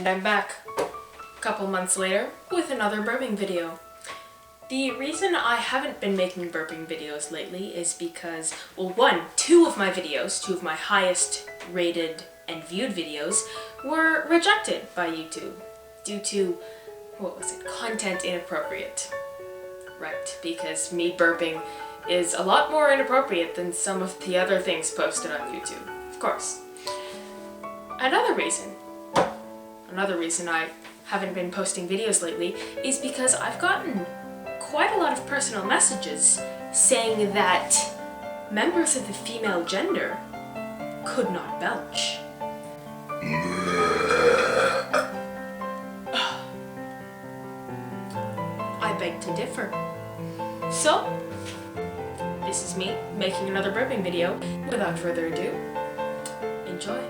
And I'm back a couple months later with another burping video. The reason I haven't been making burping videos lately is because, well, two of my highest rated and viewed videos were rejected by YouTube due to, content inappropriate. Right, because me burping is a lot more inappropriate than some of the other things posted on YouTube, of course. Another reason I haven't been posting videos lately is because I've gotten quite a lot of personal messages saying that members of the female gender could not belch. I beg to differ. So, this is me making another burping video. Without further ado, enjoy.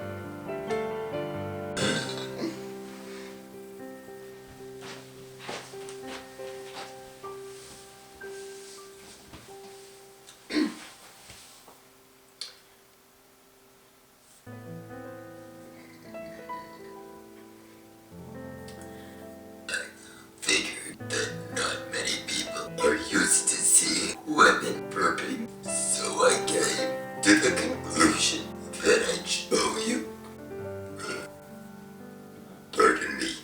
Used to see women burping, so I came to the conclusion that I'd show you. Pardon me.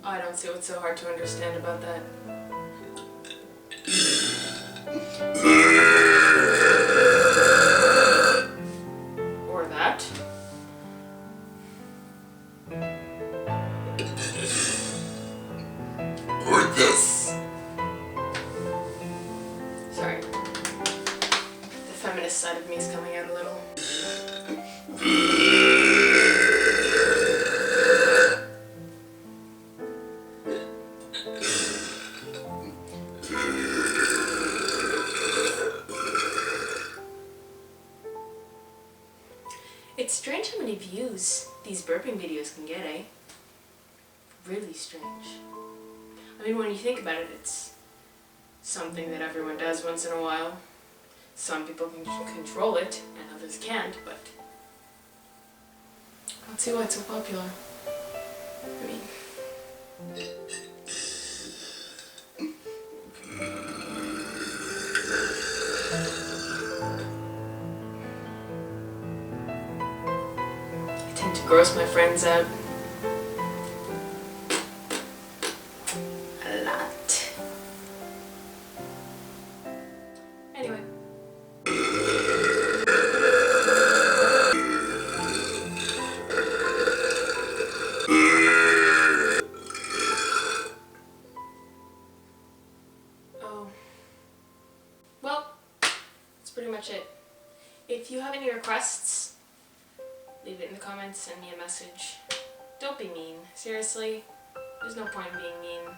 I don't see what's so hard to understand about that. Or that. Or this. Sorry. The feminist side of me is coming out a little. It's strange how many views these burping videos can get, eh? Really strange. I mean, when you think about it, it's something that everyone does once in a while. Some people can control it, and others can't, but I don't see why it's so popular. I mean... I tend to gross my friends out. Anyway. Oh. Well, that's pretty much it. If you have any requests, leave it in the comments, send me a message. Don't be mean. Seriously, there's no point in being mean.